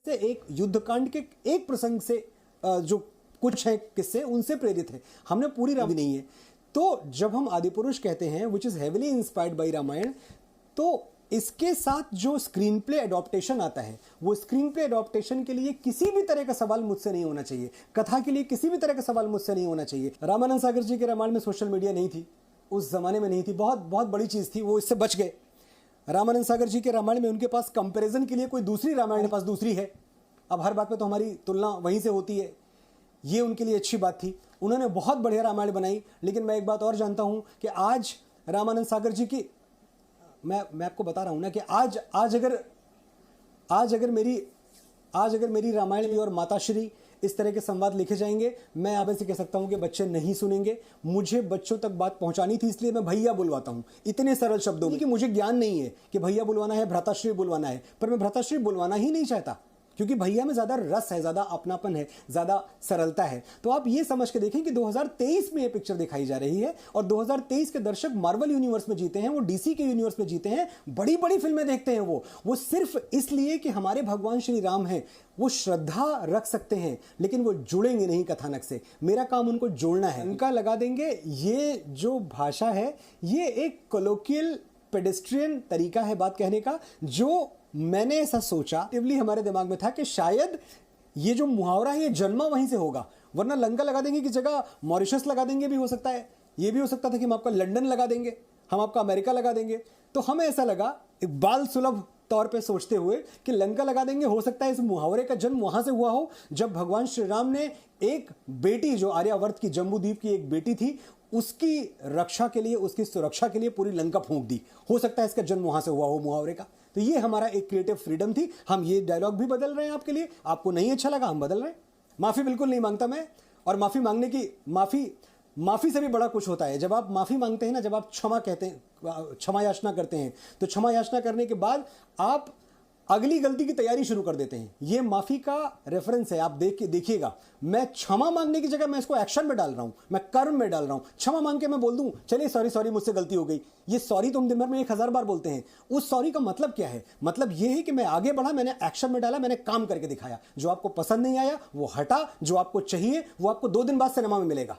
से एक युद्धकांड के एक प्रसंग से जो कुछ है किस्से उनसे प्रेरित है। हमने पूरी रामायण नहीं है। तो जब हम आदिपुरुष कहते हैं which is heavily inspired by Ramayana, तो इसके साथ जो स्क्रीन प्ले एडॉप्टेशन आता है, वो स्क्रीन प्ले एडॉप्टेशन के लिए किसी भी तरह का सवाल मुझसे नहीं होना चाहिए। कथा के लिए किसी भी तरह का सवाल मुझसे नहीं होना चाहिए। रामानंद सागर जी के रामायण में सोशल मीडिया नहीं थी, उस जमाने में नहीं थी, बहुत बहुत बड़ी चीज थी, वो इससे बच गए। रामानंद सागर जी के रामायण में उनके पास कंपैरिजन के लिए कोई दूसरी रामायण के पास दूसरी है। अब हर बात पे तो हमारी तुलना वहीं से होती है, ये उनके लिए अच्छी बात थी। उन्होंने बहुत बढ़िया रामायण बनाई। लेकिन मैं एक बात और जानता हूं कि आज रामानंद सागर जी की मैं आपको बता रहा हूं ना कि आज अगर मेरी रामायण और माताश्री इस तरह के संवाद लिखे जाएंगे, मैं आप ऐसे कह सकता हूं कि बच्चे नहीं सुनेंगे। मुझे बच्चों तक बात पहुंचानी थी, इसलिए मैं भैया बुलवाता हूं इतने सरल शब्दों में कि मुझे ज्ञान नहीं है कि भैया बुलवाना है, भ्राताश्री बुलवाना है, पर मैं भ्राताश्री बुलवाना ही नहीं चाहता क्योंकि भैया में ज्यादा रस है, ज्यादा अपनापन है, ज्यादा सरलता है। तो आप ये समझ के देखें कि 2023 में ये पिक्चर दिखाई जा रही है और 2023 के दर्शक मार्वल यूनिवर्स में जीते हैं, वो डीसी के यूनिवर्स में जीते हैं, बड़ी बड़ी फिल्में देखते हैं। वो सिर्फ इसलिए कि हमारे भगवान श्री राम हैं। वो श्रद्धा रख सकते हैं लेकिन वो जुड़ेंगे नहीं कथानक से। मेरा काम उनको जोड़ना है, उनका लगा देंगे। ये जो भाषा है, ये एक कोलोकियल पेडेस्ट्रियन तरीका है बात कहने का, जो मैंने ऐसा सोचा, हमारे दिमाग में था कि शायद ये जो मुहावरा है ये जन्मा वहीं से होगा, वरना लंका लगा देंगे की जगह मॉरिशस लगा देंगे भी हो सकता है। ये भी हो सकता था कि हम आपका लंदन लगा देंगे, हम आपका अमेरिका लगा देंगे। तो हमें ऐसा लगा एक बाल सुलभ तौर पे सोचते हुए कि लंका लगा देंगे। हो सकता है इस मुहावरे का जन्म वहां से हुआ हो जब भगवान श्री राम ने एक बेटी, जो आर्यावर्त की जम्बूद्वीप की एक बेटी थी, उसकी रक्षा के लिए, उसकी सुरक्षा के लिए पूरी लंका फूंक दी। हो सकता है इसका जन्म वहां से हुआ हो मुहावरे का। तो ये हमारा एक क्रिएटिव फ्रीडम थी। हम ये डायलॉग भी बदल रहे हैं आपके लिए, आपको नहीं अच्छा लगा हम बदल रहे हैं। माफी बिल्कुल नहीं मांगता मैं, और माफी मांगने की माफी से भी बड़ा कुछ होता है। जब आप माफी मांगते हैं ना, जब आप क्षमा कहते हैं, क्षमा याचना करते हैं, तो क्षमा याचना करने के बाद आप अगली गलती की तैयारी शुरू कर देते हैं। ये माफी का रेफरेंस है, आप देखिएगा। मैं क्षमा मांगने की जगह मैं इसको एक्शन में डाल रहा हूं, मैं कर्म में डाल रहा हूं। क्षमा मांग के मैं बोल दूं चलिए सॉरी मुझसे गलती हो गई, ये सॉरी तो हम दिन भर में 1000 बार बोलते हैं। उस सॉरी का मतलब क्या है? मतलब ये है कि मैं आगे बढ़ा, मैंने एक्शन में डाला, मैंने काम करके दिखाया। जो आपको पसंद नहीं आया वो हटा, जो आपको चाहिए वो आपको 2 दिन बाद सिनेमा में मिलेगा।